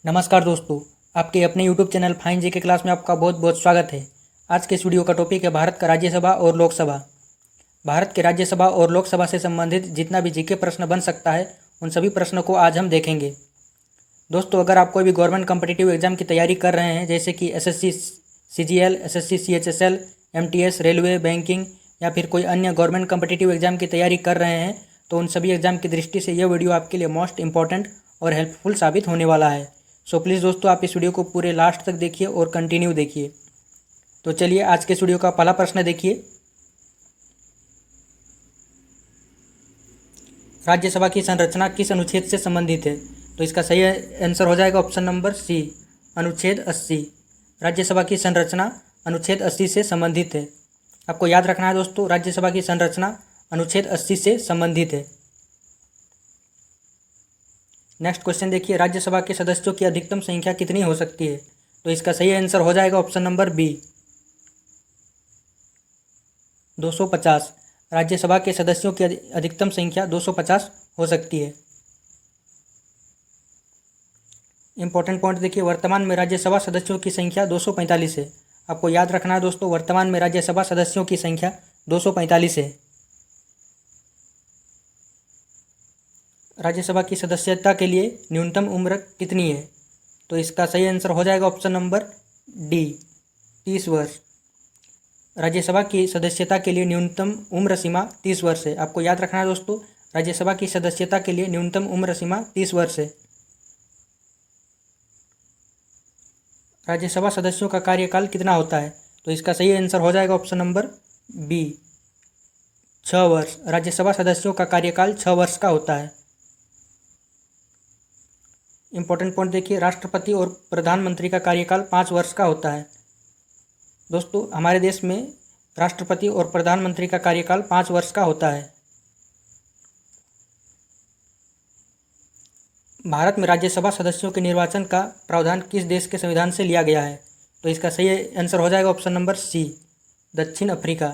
नमस्कार दोस्तों, आपके अपने यूट्यूब चैनल फाइन जी के क्लास में आपका बहुत बहुत स्वागत है। आज के इस वीडियो का टॉपिक है भारत का राज्यसभा और लोकसभा। भारत के राज्यसभा और लोकसभा से संबंधित जितना भी जीके प्रश्न बन सकता है उन सभी प्रश्नों को आज हम देखेंगे। दोस्तों, अगर आप कोई भी गवर्नमेंट कॉम्पिटिटिव एग्जाम की तैयारी कर रहे हैं जैसे कि SSC CGL, SSC CHSL, MTS, railway, banking या फिर कोई अन्य गवर्नमेंट कॉम्पिटिटिव एग्जाम की तैयारी कर रहे हैं तो उन सभी एग्जाम की दृष्टि से यह वीडियो आपके लिए मोस्ट इंपॉर्टेंट और हेल्पफुल साबित होने वाला है। सो प्लीज़ दोस्तों, आप इस वीडियो को पूरे लास्ट तक देखिए और कंटिन्यू देखिए। तो चलिए आज के इस वीडियो का पहला प्रश्न देखिए। राज्यसभा की संरचना किस अनुच्छेद से संबंधित है? तो इसका सही आंसर हो जाएगा ऑप्शन नंबर सी, अनुच्छेद 80। राज्यसभा की संरचना अनुच्छेद 80 से संबंधित है। आपको याद रखना है दोस्तों, राज्यसभा की संरचना अनुच्छेद 80 से संबंधित है। नेक्स्ट क्वेश्चन देखिए, राज्यसभा के सदस्यों की अधिकतम संख्या कितनी हो सकती है? तो इसका सही आंसर हो जाएगा ऑप्शन नंबर बी, 250। राज्यसभा के सदस्यों की अधिकतम संख्या 250 हो सकती है। इंपॉर्टेंट पॉइंट देखिए, वर्तमान में राज्यसभा सदस्यों की संख्या 245 है। आपको याद रखना है दोस्तों, वर्तमान में राज्यसभा सदस्यों की संख्या 245 है। राज्यसभा की सदस्यता के लिए न्यूनतम उम्र कितनी है? तो इसका सही आंसर हो जाएगा ऑप्शन नंबर डी, 30 वर्ष। राज्यसभा की सदस्यता के लिए न्यूनतम उम्र सीमा 30 वर्ष है। आपको याद रखना है दोस्तों, राज्यसभा की सदस्यता के लिए न्यूनतम उम्र सीमा 30 वर्ष है। राज्यसभा सदस्यों का कार्यकाल कितना होता है? तो इसका सही आंसर हो जाएगा ऑप्शन नंबर बी, 6 वर्ष। राज्यसभा सदस्यों का कार्यकाल 6 वर्ष का होता है। इंपॉर्टेंट पॉइंट देखिए, राष्ट्रपति और प्रधानमंत्री का कार्यकाल 5 वर्ष का होता है। दोस्तों, हमारे देश में राष्ट्रपति और प्रधानमंत्री का कार्यकाल 5 वर्ष का होता है। भारत में राज्यसभा सदस्यों के निर्वाचन का प्रावधान किस देश के संविधान से लिया गया है? तो इसका सही आंसर हो जाएगा ऑप्शन नंबर सी, दक्षिण अफ्रीका।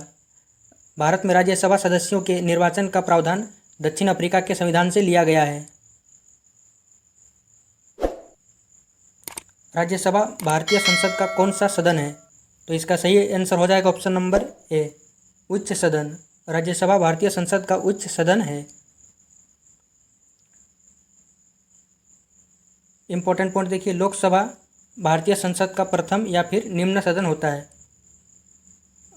भारत में राज्यसभा सदस्यों के निर्वाचन का प्रावधान दक्षिण अफ्रीका के संविधान से लिया गया है। राज्यसभा भारतीय संसद का कौन सा सदन है? तो इसका सही आंसर हो जाएगा ऑप्शन नंबर ए, उच्च सदन। राज्यसभा भारतीय संसद का उच्च सदन है। इंपॉर्टेंट पॉइंट देखिए, लोकसभा भारतीय संसद का प्रथम या फिर निम्न सदन होता है।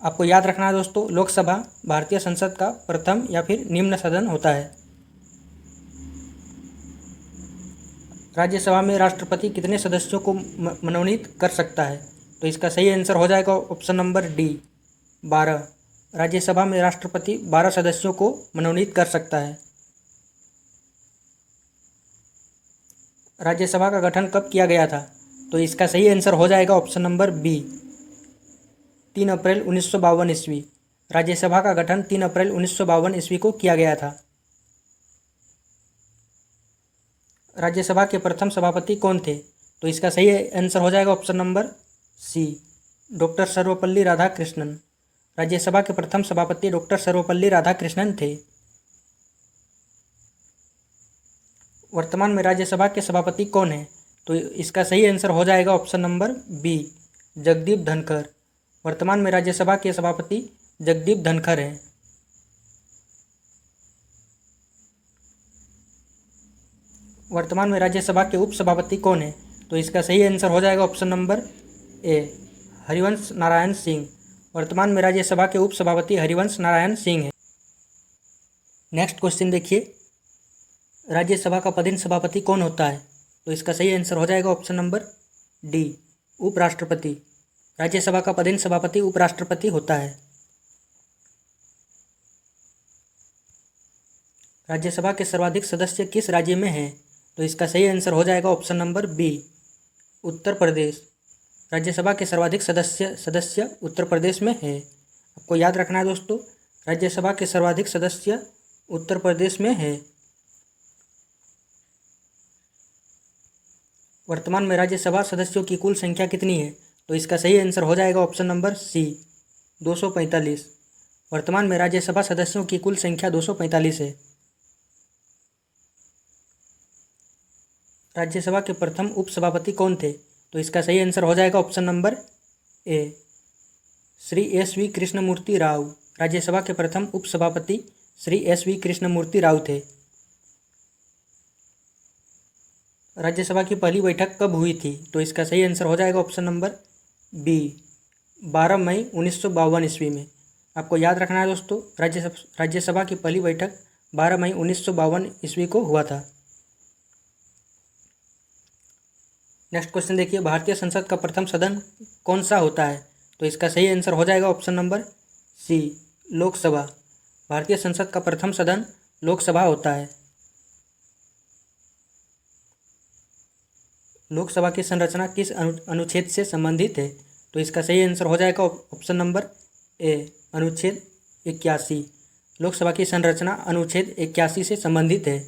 आपको याद रखना है दोस्तों, लोकसभा भारतीय संसद का प्रथम या फिर निम्न सदन होता है। राज्यसभा में राष्ट्रपति कितने सदस्यों को मनोनीत कर सकता है? तो इसका सही आंसर हो जाएगा ऑप्शन नंबर डी, 12। राज्यसभा में राष्ट्रपति 12 सदस्यों को मनोनीत कर सकता है। राज्यसभा का गठन कब किया गया था? तो इसका सही आंसर हो जाएगा ऑप्शन नंबर बी, 3 अप्रैल 1952 ईस्वी। राज्यसभा का गठन 3 अप्रैल 1952 ईस्वी को किया गया था। राज्यसभा के प्रथम सभापति कौन थे? तो इसका सही आंसर हो जाएगा option number C, doctor Sarvepalli Radhakrishnan. Rajya Sabha के प्रथम सभापति डॉक्टर सर्वपल्ली राधाकृष्णन थे। वर्तमान में राज्यसभा के सभापति कौन है? तो इसका सही आंसर हो जाएगा option number B, Jagdeep Dhankhar. वर्तमान में राज्यसभा के सभापति जगदीप धनखड़ हैं। वर्तमान में राज्यसभा के उपसभापति कौन है? तो इसका सही आंसर हो जाएगा ऑप्शन नंबर ए, हरिवंश नारायण सिंह। वर्तमान में राज्यसभा के उपसभापति हरिवंश नारायण सिंह हैं। नेक्स्ट क्वेश्चन देखिए, राज्यसभा का पदेन सभापति कौन होता है? तो इसका सही आंसर हो जाएगा ऑप्शन नंबर डी, उपराष्ट्रपति। राज्यसभा का पदेन सभापति उपराष्ट्रपति होता है। राज्यसभा के सर्वाधिक सदस्य किस राज्य में हैं? तो इसका सही आंसर हो जाएगा option number B, Uttar Pradesh. Rajya Sabha के सर्वाधिक सदस्य उत्तर प्रदेश में है। आपको याद रखना है दोस्तों, राज्यसभा के सर्वाधिक सदस्य उत्तर प्रदेश में है। वर्तमान में राज्यसभा सदस्यों की कुल संख्या कितनी है? तो इसका सही आंसर हो जाएगा ऑप्शन नंबर सी, 245। वर्तमान में राज्यसभा सदस्यों की कुल संख्या 245 है। राज्यसभा के प्रथम उपसभापति कौन थे? तो इसका सही आंसर हो जाएगा option number A, Shri S V. Krishnamurthy Rao. Rajya Sabha के प्रथम उपसभापति श्री एस.वी. कृष्णमूर्ति राव थे। राज्यसभा की पहली बैठक कब हुई थी? तो इसका सही आंसर हो जाएगा ऑप्शन नंबर बी, 12 मई 1952 ईस्वी में। आपको याद रखना है दोस्तों, राज्यसभा की पहली बैठक 12 मई 1952 ईस्वी को हुआ था। नेक्स्ट क्वेश्चन देखिए, भारतीय संसद का प्रथम सदन कौन सा होता है? तो इसका सही आंसर हो जाएगा ऑप्शन नंबर सी, लोकसभा। भारतीय संसद का प्रथम सदन लोकसभा होता है। लोकसभा की संरचना किस अनुच्छेद से संबंधित है? तो इसका सही आंसर हो जाएगा ऑप्शन नंबर ए, अनुच्छेद 81। लोकसभा की संरचना अनुच्छेद 81 से संबंधित है।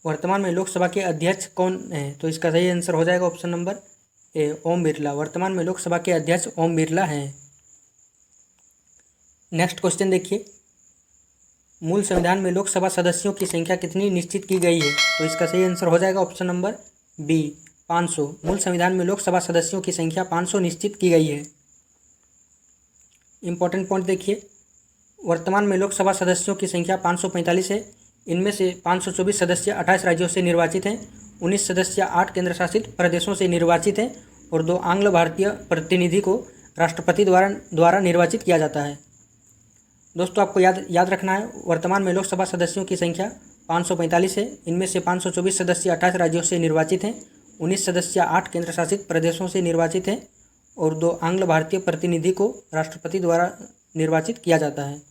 वर्तमान में लोकसभा के अध्यक्ष कौन हैं? तो इसका सही आंसर हो जाएगा ऑप्शन नंबर ए, ओम बिरला। वर्तमान में लोकसभा के अध्यक्ष ओम बिरला हैं। नेक्स्ट क्वेश्चन देखिए, मूल संविधान में लोकसभा सदस्यों की संख्या कितनी निश्चित की गई है? तो इसका सही आंसर हो जाएगा ऑप्शन नंबर बी, 500। मूल संविधान में लोकसभा सदस्यों की संख्या 500 निश्चित की गई है। इंपॉर्टेंट पॉइंट देखिए, वर्तमान में लोकसभा सदस्यों की संख्या 545 है। इनमें से 524 सदस्य 28 राज्यों से निर्वाचित हैं, 19 सदस्य 8 केंद्र शासित प्रदेशों से निर्वाचित हैं और 2 आंग्ल भारतीय प्रतिनिधि को राष्ट्रपति द्वारा निर्वाचित किया जाता है। दोस्तों आपको याद रखना है, वर्तमान में लोकसभा सदस्यों की संख्या 545 है। इनमें से 524 सदस्य 28 राज्यों से निर्वाचित हैं, 19 सदस्य 8 केंद्र शासित प्रदेशों से निर्वाचित हैं और 2 आंग्ल भारतीय प्रतिनिधि को राष्ट्रपति द्वारा निर्वाचित किया जाता है।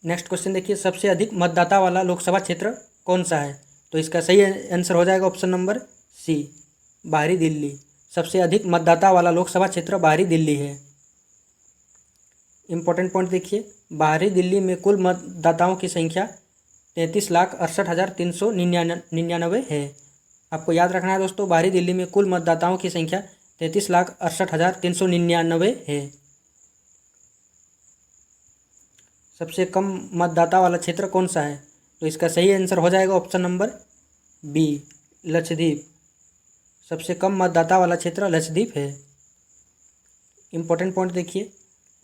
नेक्स्ट क्वेश्चन देखिए, सबसे अधिक मतदाता वाला लोकसभा क्षेत्र कौन सा है? तो इसका सही आंसर हो जाएगा ऑप्शन नंबर सी, बाहरी दिल्ली। सबसे अधिक मतदाता वाला लोकसभा क्षेत्र बाहरी दिल्ली है। इंपॉर्टेंट पॉइंट देखिए, बाहरी दिल्ली में कुल मतदाताओं की संख्या 33,68,399 है। आपको याद रखना है दोस्तों, बाहरी दिल्ली में कुल मतदाताओं की संख्या 33,68,399 है। सबसे कम मतदाता वाला क्षेत्र कौन सा है? तो इसका सही आंसर हो जाएगा ऑप्शन नंबर बी, लक्षद्वीप। सबसे कम मतदाता वाला क्षेत्र लक्षद्वीप है। इंपॉर्टेंट पॉइंट देखिए,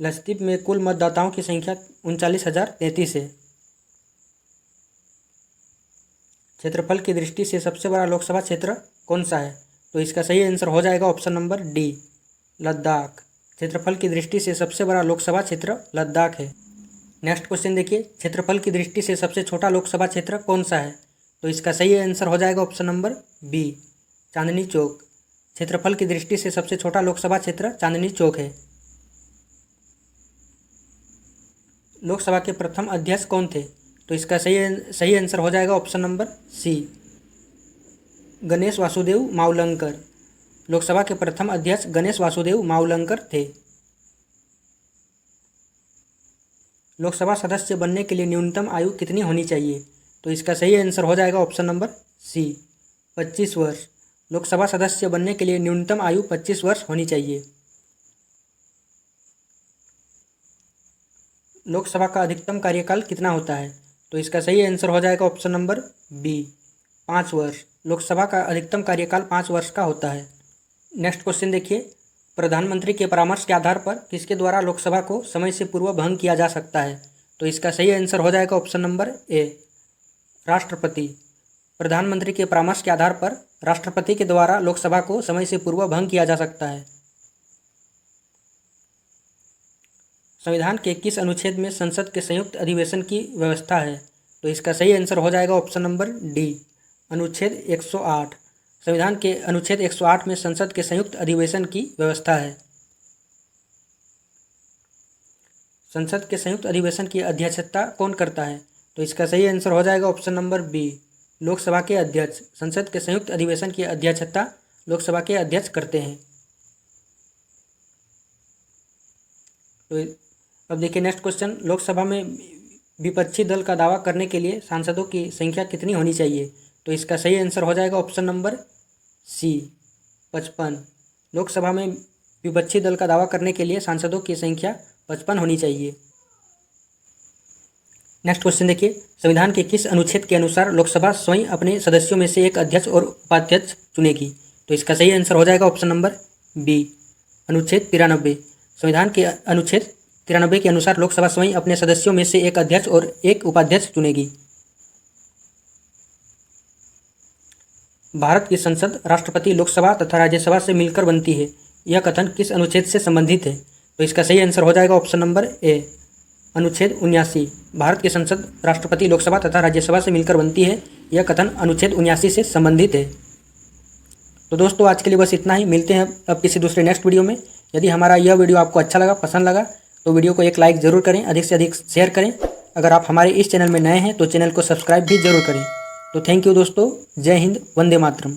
लक्षद्वीप में कुल मतदाताओं की संख्या 39,033 है। क्षेत्रफल की दृष्टि से सबसे बड़ा लोकसभा क्षेत्र कौन सा है? तो इसका सही आंसर हो जाएगा ऑप्शन नंबर डी, लद्दाख। क्षेत्रफल की दृष्टि से सबसे बड़ा लोकसभा क्षेत्र लद्दाख है। नेक्स्ट क्वेश्चन देखिए, क्षेत्रफल की दृष्टि से सबसे छोटा लोकसभा क्षेत्र कौन सा है? तो इसका सही आंसर हो जाएगा option number B, Chandni Chowk. क्षेत्रफल की दृष्टि से सबसे छोटा लोकसभा क्षेत्र चांदनी चौक है। लोकसभा के प्रथम अध्यक्ष कौन थे? तो इसका सही आंसर हो जाएगा option number C, Ganesh Vasudev Mavalankar. Lok Sabha के प्रथम अध्यक्ष गणेश वासुदेव मावलंकर थे। लोकसभा सदस्य बनने के लिए न्यूनतम आयु कितनी होनी चाहिए? तो इसका सही आंसर हो जाएगा ऑप्शन नंबर सी, 25 वर्ष। लोकसभा सदस्य बनने के लिए न्यूनतम आयु 25 वर्ष होनी चाहिए। लोकसभा का अधिकतम कार्यकाल कितना होता है? तो इसका सही आंसर हो जाएगा ऑप्शन नंबर बी, 5 वर्ष। लोकसभा का अधिकतम कार्यकाल 5 वर्ष का होता है। नेक्स्ट क्वेश्चन देखिए, प्रधानमंत्री के परामर्श के आधार पर किसके द्वारा लोकसभा को समय से पूर्व भंग किया जा सकता है? तो इसका सही आंसर हो जाएगा ऑप्शन नंबर ए, राष्ट्रपति। प्रधानमंत्री के परामर्श के आधार पर राष्ट्रपति के द्वारा लोकसभा को समय से पूर्व भंग किया जा सकता है। संविधान के किस अनुच्छेद में संसद के संयुक्त अधिवेशन की व्यवस्था है? तो इसका सही आंसर हो जाएगा ऑप्शन नंबर डी, अनुच्छेद 108। संविधान के अनुच्छेद 108 में संसद के संयुक्त अधिवेशन की व्यवस्था है। संसद के संयुक्त अधिवेशन की अध्यक्षता कौन करता है? तो इसका सही आंसर हो जाएगा ऑप्शन नंबर बी, लोकसभा के अध्यक्ष। संसद के संयुक्त अधिवेशन की अध्यक्षता लोकसभा के अध्यक्ष करते हैं। तो अब देखिए नेक्स्ट क्वेश्चन, लोकसभा में विपक्षी दल का दावा करने के लिए सांसदों की संख्या कितनी होनी चाहिए? तो इसका सही आंसर हो जाएगा ऑप्शन नंबर सी, 55। लोकसभा में विपक्षी दल का दावा करने के लिए सांसदों की संख्या 55 होनी चाहिए। नेक्स्ट क्वेश्चन देखिए, संविधान के किस अनुच्छेद के अनुसार लोकसभा स्वयं अपने सदस्यों में से एक अध्यक्ष और उपाध्यक्ष चुनेगी? तो इसका सही आंसर हो जाएगा ऑप्शन नंबर बी, अनुच्छेद 93। संविधान के अनुच्छेद 93 के अनुसार लोकसभा स्वयं अपने सदस्यों में से एक अध्यक्ष और एक उपाध्यक्ष चुनेगी। भारत की संसद राष्ट्रपति, लोकसभा तथा राज्यसभा से मिलकर बनती है, यह कथन किस अनुच्छेद से संबंधित है? तो इसका सही आंसर हो जाएगा ऑप्शन नंबर ए, अनुच्छेद 79। भारत की संसद राष्ट्रपति, लोकसभा तथा राज्यसभा से मिलकर बनती है, यह कथन अनुच्छेद 79 से संबंधित है। तो दोस्तों आज के लिए बस इतना ही, मिलते हैं अब किसी दूसरे नेक्स्ट वीडियो में। यदि हमारा यह वीडियो आपको अच्छा लगा, पसंद लगा, तो वीडियो को एक लाइक ज़रूर करें, अधिक से अधिक शेयर करें। अगर आप हमारे इस चैनल में नए हैं तो चैनल को सब्सक्राइब भी जरूर करें। तो थैंक यू दोस्तों, जय हिंद, वंदे मातरम।